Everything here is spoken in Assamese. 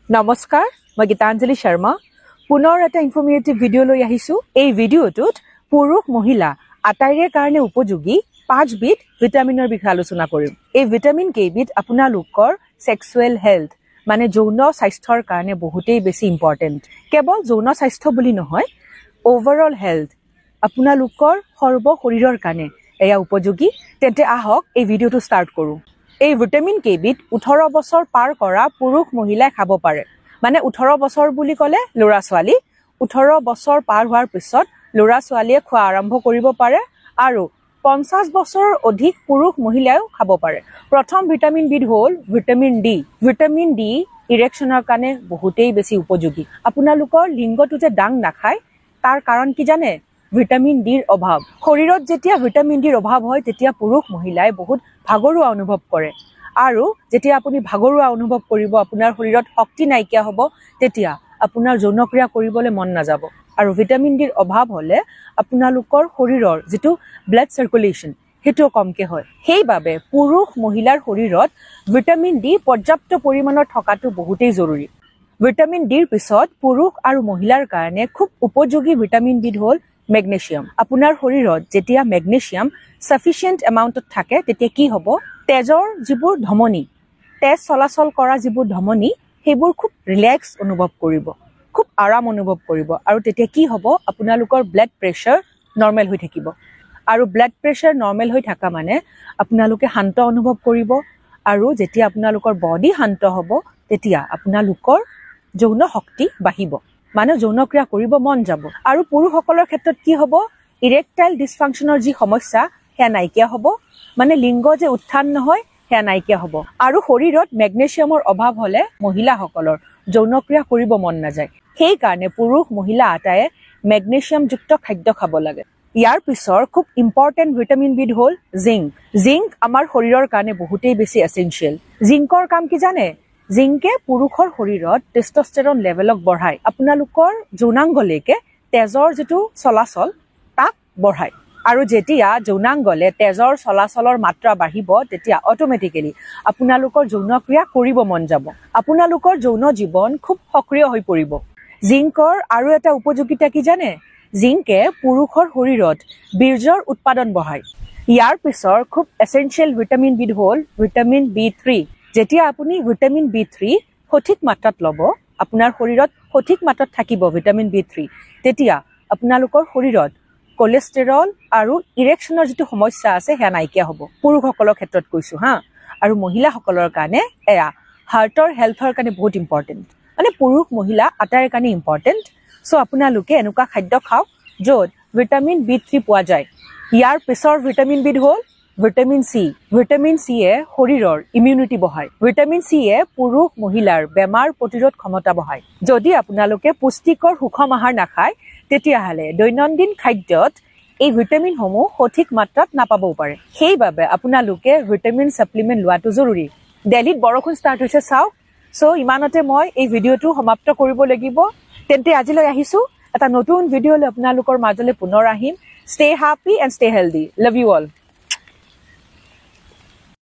নমস্কাৰ মই গীতাঞ্জলি শৰ্মা পুনৰ এটা ইনফৰমেটিভ ভিডিও লৈ আহিছো এই ভিডিওটোত পুৰুষ মহিলা আটাইৰে কাৰণে উপযোগী 5 বিধ ভিটামিনৰ বিষয়ে আলোচনা কৰিম এই ভিটামিন কেইবিধ আপোনালোকৰ সেক্সুৱেল হেলথ মানে যৌন স্বাস্থ্যৰ কাৰণে বহুতেই বেছি ইম্পৰ্টেন্ট কেৱল যৌন স্বাস্থ্য বুলি নহয় ওভাৰঅল হেলথ আপোনালোকৰ সৰ্ব শৰীৰৰ কাৰণে এয়া উপযোগী তেন্তে আহক এই ভিডিওটো ষ্টাৰ্ট কৰো এই ভিটামিন কেবিধ 18 বছৰ পাৰ কৰা পুৰুষ মহিলাই খাব পাৰে মানে 18 বছৰ বুলি ক'লে লৰা ছোৱালী 18 বছৰ পাৰ হোৱাৰ পিছত লৰা ছোৱালীয়ে খোৱা আৰম্ভ কৰিব পাৰে আৰু 50 বছৰ অধিক পুৰুষ মহিলাও খাব পাৰে প্ৰথম ভিটামিন বিধ হ'ল ভিটামিন ডি ইৰেকচনৰ কাৰণে বহুতেই বেছি উপযোগী আপোনালোকৰ লিংগটো যে ডাং নাখায় তাৰ কাৰণ কি জানে ভিটামিন ডিৰ অভাৱ শৰীৰত যেতিয়া ভিটামিন ডিৰ অভাৱ হয় তেতিয়া পুৰুষ মহিলাই বহুত ভাগৰুৱা অনুভৱ কৰে আৰু যেতিয়া আপুনি ভাগৰুৱা অনুভৱ কৰিব আপোনাৰ শৰীৰত শক্তি নাইকিয়া হ'ব তেতিয়া আপোনাৰ যৌনক্ৰিয়া কৰিবলৈ মন নাযাব আৰু ভিটামিন ডিৰ অভাৱ হলে আপোনালোকৰ শৰীৰৰ যেটো ব্লাড সাৰ্কুলেশন হেটো কমকে হয় সেইবাবে পুৰুষ মহিলাৰ শৰীৰত ভিটামিন ডি পৰ্যাপ্ত পৰিমাণৰ থকাটো বহুতেই জৰুৰী ভিটামিন ডিৰ পিছত পুৰুষ আৰু মহিলাৰ কাৰণে খুব উপযোগী ভিটামিন বিধ হ'ল মেগনেছিয়াম আপোনাৰ শৰীৰত যেতিয়া মেগনেছিয়াম সাফিচিয়েন্ট এমাউন্টত থাকে তেতিয়া কি হ'ব তেজৰ যিবোৰ ধমনী তেজ চলাচল কৰা যিবোৰ ধমনী হেবোৰ খুব ৰিলেক্স অনুভৱ কৰিব খুব আৰাম অনুভৱ কৰিব আৰু তেতিয়া কি হ'ব আপোনালোকৰ ব্লাড প্ৰেছাৰ নৰমাল হৈ থাকিব আৰু ব্লাড প্ৰেছাৰ নৰমাল হৈ থকা মানে আপোনালোকে শান্ত অনুভৱ কৰিব আৰু যেতিয়া আপোনালোকৰ বডি শান্ত হ'ব তেতিয়া আপোনালোকৰ যৌন শক্তি বাঢ়িব মানে যৌনক্ৰিয়া কৰিব মন যাব আৰু পুৰুষসকলৰ ক্ষেত্ৰত কি হ'ব ইৰেক্টাইল ডিসফাংচনৰ যি সমস্যা হেয়া নাইকিয়া হ'ব মানে লিংগ যে উত্থান নহয় হেয়া নাইকিয়া হ'ব আৰু শৰীৰত মেগনেছিয়ামৰ অভাৱ হলে মহিলাসকলৰ যৌনক্ৰিয়া কৰিব মন নাযায় সেই কাৰণে পুৰুষ মহিলা আটায়ে মেগনেছিয়াম যুক্ত খাদ্য খাব লাগে ইয়াৰ পিছৰ খুব ইম্পৰ্টেন্ট ভিটামিন বিধ হ'ল জিংক আমাৰ শৰীৰৰ কাৰণে বহুতেই বেছি এসেনশিয়াল জিংকৰ কাম কি জানে জিংকে পুৰুষৰ শৰীৰত টেস্টোস্টেৰন লেভেলক বঢ়ায় আপোনালোকৰ যৌনাংগলৈকে তেজৰ যেটো চলাচল তাক বঢ়ায় আৰু যেতিয়া যৌনাংগলে তেজৰ চলাচলৰ মাত্ৰা বাঢ়িব তেতিয়া অটোমেটিক্যালি আপোনালোকৰ যৌনক্ৰিয়া কৰিব মন যাব আপোনালোকৰ যৌন জীৱন খুব সক্ৰিয় হৈ পৰিব জিংকৰ আৰু এটা উপযোগিতা কি জানে জিংকে পুৰুষৰ শৰীৰত বীৰ্যৰ উৎপাদন বঢ়ায় ইয়াৰ পিছৰ খুব এসেনশিয়াল ভিটামিন বিধ হ'ল ভিটামিন B3 যেতিয়া আপুনি ভিটামিন B3 সঠিক মাত্ৰাত ল'ব আপোনাৰ শৰীৰত সঠিক মাত্ৰাত থাকিব ভিটামিন B3 তেতিয়া আপোনালোকৰ শৰীৰত কোলেষ্টৰল আৰু ইৰেকচনৰ যেটো সমস্যা আছে হেয়া নাইকিয়া হ'ব পুৰুষসকলৰ ক্ষেত্ৰত কৈছো হা আৰু মহিলাসকলৰ কাৰণে এয়া হাৰ্টৰ হেলথৰ কাৰণে বহুত ইম্পৰ্টেন্ট মানে পুৰুষ মহিলা আটাইৰ কাৰণে ইম্পৰ্টেন্ট সো আপোনালোকে এনেকুৱা খাদ্য খাওক য'ত ভিটামিন B3 পোৱা যায় ইয়াৰ পিছৰ ভিটামিন বিধ হ'ল ভিটামিন সি এ শৰীৰৰ ইমিউনিটি বঢ়ায় ভিটামিন সি এ পুৰুষ মহিলাৰ বেমাৰ প্ৰতিৰোধ ক্ষমতা বঢ়ায় যদি আপোনালোকে পুষ্টিকৰ সুষম আহাৰ নাখায় তেতিয়াহলে দৈনন্দিন খাদ্যত এই ভিটামিন সমূহ সঠিক মাত্ৰাত নাপাবও পাৰে সেইবাবে আপোনালোকে ভিটামিন সাপ্লিমেন্ট লোৱাটো জৰুৰী দিল্লীত বৰষুণ ষ্টাৰ্ট হৈছে চাওক সো ইমানতে মই এই ভিডিওটো সমাপ্ত কৰিব লাগিব তেন্তে আজিলৈ আহিছো এটা নতুন ভিডিও লৈ আপোনালোকৰ মাজলৈ পুনৰ আহিম stay happy and stay healthy love you all